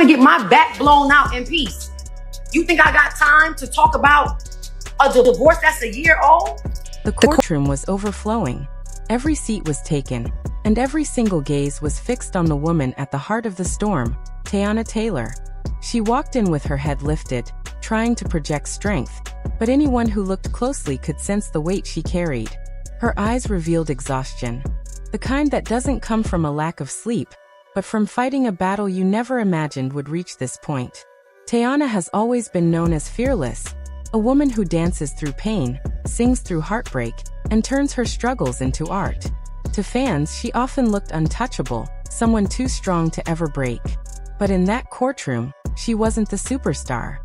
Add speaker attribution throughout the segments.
Speaker 1: get my back blown out in peace. You think I got time to talk about a divorce that's a year old?
Speaker 2: The courtroom was overflowing. Every seat was taken, and every single gaze was fixed on the woman at the heart of the storm, Teyana Taylor. She walked in with her head lifted, trying to project strength, but anyone who looked closely could sense the weight she carried. Her eyes revealed exhaustion, the kind that doesn't come from a lack of sleep, but from fighting a battle you never imagined would reach this point. Teyana has always been known as fearless, a woman who dances through pain, sings through heartbreak, and turns her struggles into art. To fans, she often looked untouchable, someone too strong to ever break. But in that courtroom, she wasn't the superstar.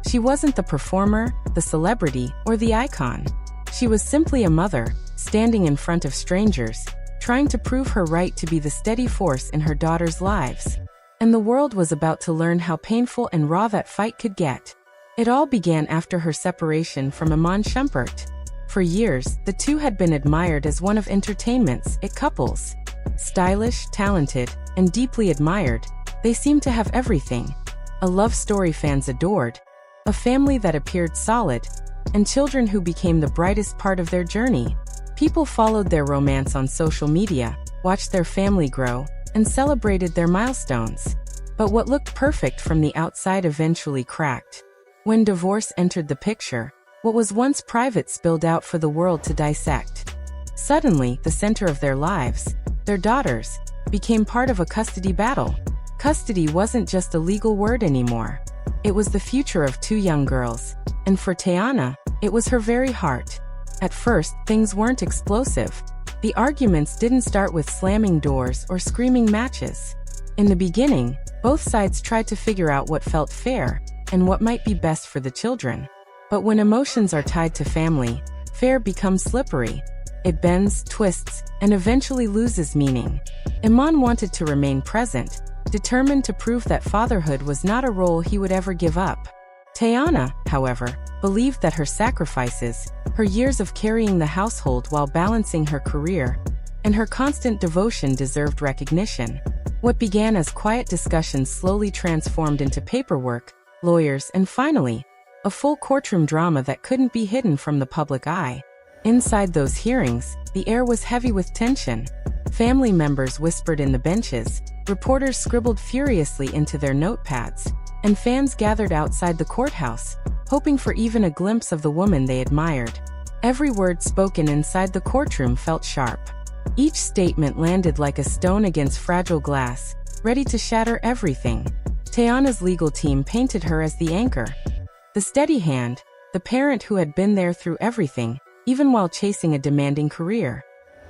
Speaker 2: She wasn't the performer, the celebrity, or the icon. She was simply a mother, standing in front of strangers, trying to prove her right to be the steady force in her daughters' lives. And the world was about to learn how painful and raw that fight could get. It all began after her separation from Iman Shumpert. For years, the two had been admired as one of entertainment's it couples. Stylish, talented, and deeply admired, they seemed to have everything. A love story fans adored, a family that appeared solid, and children who became the brightest part of their journey. People followed their romance on social media, watched their family grow, and celebrated their milestones. But what looked perfect from the outside eventually cracked. When divorce entered the picture, what was once private spilled out for the world to dissect. Suddenly, the center of their lives, their daughters, became part of a custody battle. Custody wasn't just a legal word anymore. It was the future of two young girls, and for Teyana, it was her very heart. At first, things weren't explosive. The arguments didn't start with slamming doors or screaming matches. In the beginning, both sides tried to figure out what felt fair and what might be best for the children. But when emotions are tied to family, fair becomes slippery. It bends, twists, and eventually loses meaning. Iman wanted to remain present, determined to prove that fatherhood was not a role he would ever give up. Teyana, however, believed that her sacrifices, her years of carrying the household while balancing her career, and her constant devotion deserved recognition. What began as quiet discussions slowly transformed into paperwork, lawyers, and finally, a full courtroom drama that couldn't be hidden from the public eye. Inside those hearings, the air was heavy with tension. Family members whispered in the benches, reporters scribbled furiously into their notepads, and fans gathered outside the courthouse, hoping for even a glimpse of the woman they admired. Every word spoken inside the courtroom felt sharp. Each statement landed like a stone against fragile glass, ready to shatter everything. Teyana's legal team painted her as the anchor, the steady hand, the parent who had been there through everything, even while chasing a demanding career.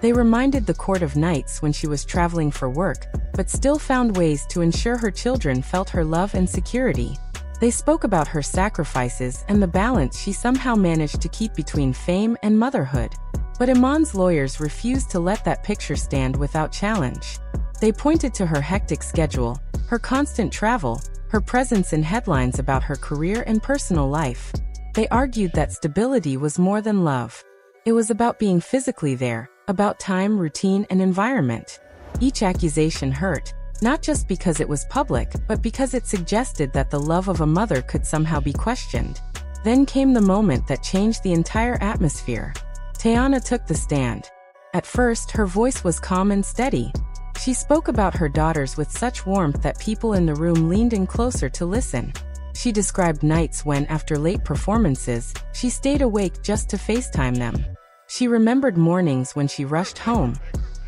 Speaker 2: They reminded the court of nights when she was traveling for work, but still found ways to ensure her children felt her love and security. They spoke about her sacrifices and the balance she somehow managed to keep between fame and motherhood. But Iman's lawyers refused to let that picture stand without challenge. They pointed to her hectic schedule, her constant travel, her presence in headlines about her career and personal life. They argued that stability was more than love. It was about being physically there, about time, routine, and environment. Each accusation hurt, not just because it was public, but because it suggested that the love of a mother could somehow be questioned. Then came the moment that changed the entire atmosphere. Teyana took the stand. At first, her voice was calm and steady. She spoke about her daughters with such warmth that people in the room leaned in closer to listen. She described nights when, after late performances, she stayed awake just to FaceTime them. She remembered mornings when she rushed home,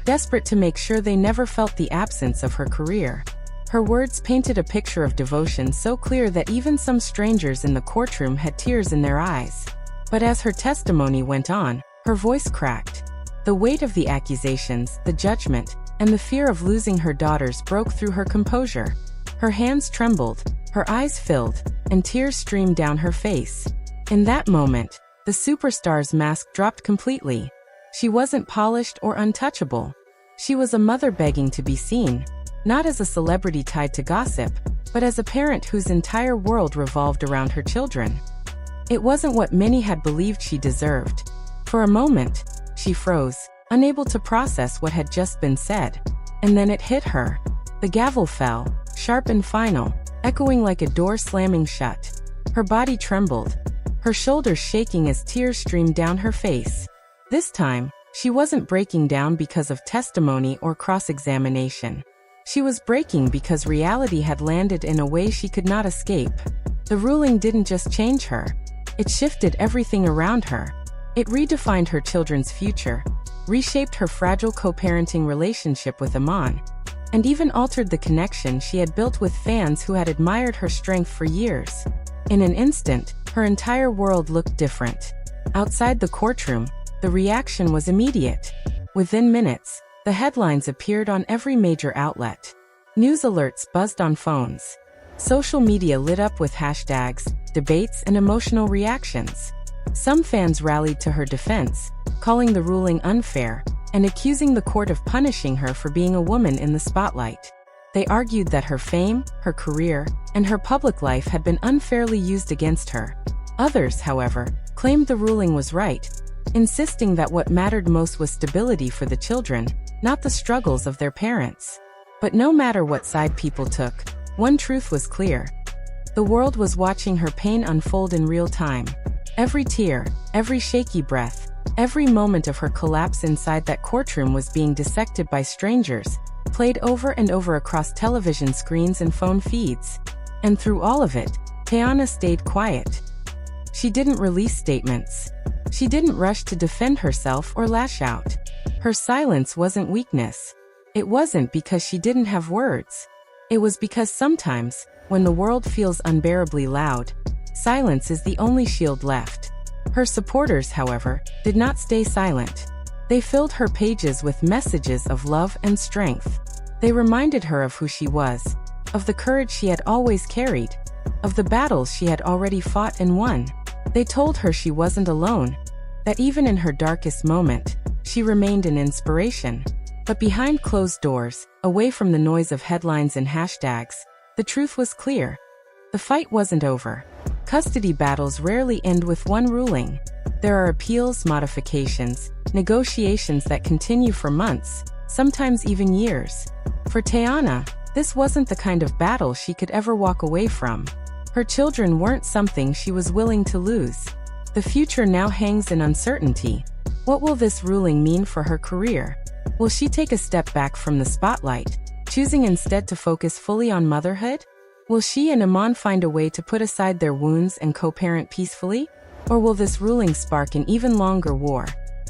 Speaker 2: desperate to make sure they never felt the absence of her career. Her words painted a picture of devotion so clear that even some strangers in the courtroom had tears in their eyes. But as her testimony went on, her voice cracked. The weight of the accusations, the judgment, and the fear of losing her daughters broke through her composure. Her hands trembled, her eyes filled, and tears streamed down her face. In that moment, the superstar's mask dropped completely. She wasn't polished or untouchable. She was a mother begging to be seen, not as a celebrity tied to gossip, but as a parent whose entire world revolved around her children. It wasn't what many had believed she deserved. For a moment, she froze, unable to process what had just been said. And then it hit her. The gavel fell, sharp and final, echoing like a door slamming shut. Her body trembled, her shoulders shaking as tears streamed down her face. This time, she wasn't breaking down because of testimony or cross-examination. She was breaking because reality had landed in a way she could not escape. The ruling didn't just change her. It shifted everything around her. It redefined her children's future, reshaped her fragile co-parenting relationship with Iman, and even altered the connection she had built with fans who had admired her strength for years. In an instant, her entire world looked different. Outside the courtroom, the reaction was immediate. Within minutes, the headlines appeared on every major outlet. News alerts buzzed on phones. Social media lit up with hashtags, debates, and emotional reactions. Some fans rallied to her defense, calling the ruling unfair and accusing the court of punishing her for being a woman in the spotlight. They argued that her fame, her career, and her public life had been unfairly used against her. Others, however, claimed the ruling was right, insisting that what mattered most was stability for the children, not the struggles of their parents. But no matter what side people took, one truth was clear. The world was watching her pain unfold in real time. Every tear, every shaky breath, every moment of her collapse inside that courtroom was being dissected by strangers, played over and over across television screens and phone feeds. And through all of it, Teyana stayed quiet. She didn't release statements. She didn't rush to defend herself or lash out. Her silence wasn't weakness. It wasn't because she didn't have words. It was because sometimes, when the world feels unbearably loud, silence is the only shield left. Her supporters, however, did not stay silent. They filled her pages with messages of love and strength. They reminded her of who she was, of the courage she had always carried, of the battles she had already fought and won. They told her she wasn't alone, that even in her darkest moment, she remained an inspiration. But behind closed doors, away from the noise of headlines and hashtags, the truth was clear. The fight wasn't over. Custody battles rarely end with one ruling. There are appeals, modifications, negotiations that continue for months, sometimes even years. For Teyana, this wasn't the kind of battle she could ever walk away from. Her children weren't something she was willing to lose. The future now hangs in uncertainty. What will this ruling mean for her career? Will she take a step back from the spotlight, choosing instead to focus fully on motherhood? Will she and Iman find a way to put aside their wounds and co-parent peacefully? Or will this ruling spark an even longer war,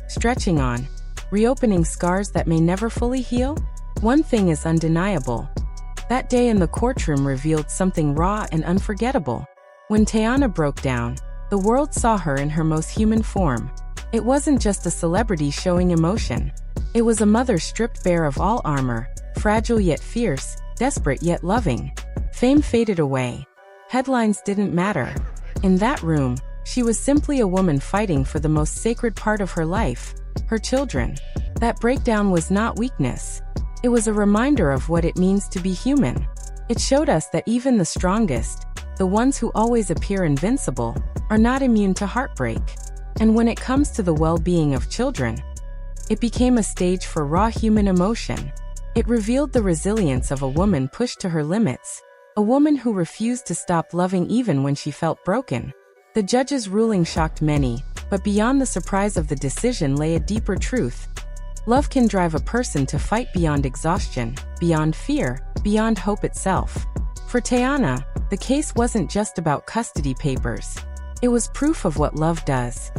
Speaker 2: stretching on, reopening scars that may never fully heal? One thing is undeniable. That day in the courtroom revealed something raw and unforgettable. When Teyana broke down, the world saw her in her most human form. It wasn't just a celebrity showing emotion. It was a mother stripped bare of all armor, fragile yet fierce, desperate yet loving. Fame faded away. Headlines didn't matter. In that room, she was simply a woman fighting for the most sacred part of her life, her children. That breakdown was not weakness. It was a reminder of what it means to be human. It showed us that even the strongest, the ones who always appear invincible, are not immune to heartbreak. And when it comes to the well-being of children, it became a stage for raw human emotion. It revealed the resilience of a woman pushed to her limits, a woman who refused to stop loving even when she felt broken. The judge's ruling shocked many, but beyond the surprise of the decision lay a deeper truth. Love can drive a person to fight beyond exhaustion, beyond fear, beyond hope itself. For Teyana, the case wasn't just about custody papers. It was proof of what love does.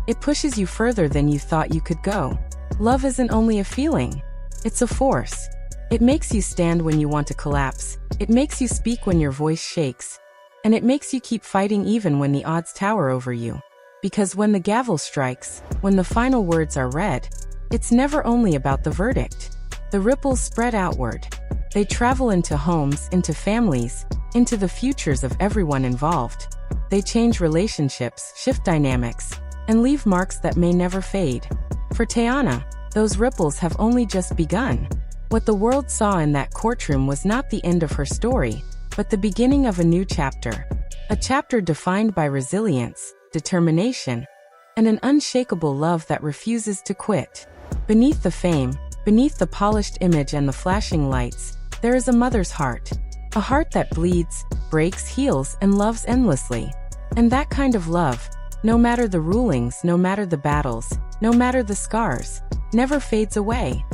Speaker 2: It pushes you further than you thought you could go. Love isn't only a feeling. It's a force. It makes you stand when you want to collapse. It makes you speak when your voice shakes. And it makes you keep fighting even when the odds tower over you. Because when the gavel strikes, when the final words are read, it's never only about the verdict. The ripples spread outward. They travel into homes, into families, into the futures of everyone involved. They change relationships, shift dynamics, and leave marks that may never fade. For Teyana, those ripples have only just begun. What the world saw in that courtroom was not the end of her story, but the beginning of a new chapter. A chapter defined by resilience, determination, and an unshakable love that refuses to quit. Beneath the fame, beneath the polished image and the flashing lights, there is a mother's heart. A heart that bleeds, breaks, heals, and loves endlessly. And that kind of love, no matter the rulings, no matter the battles, no matter the scars, never fades away.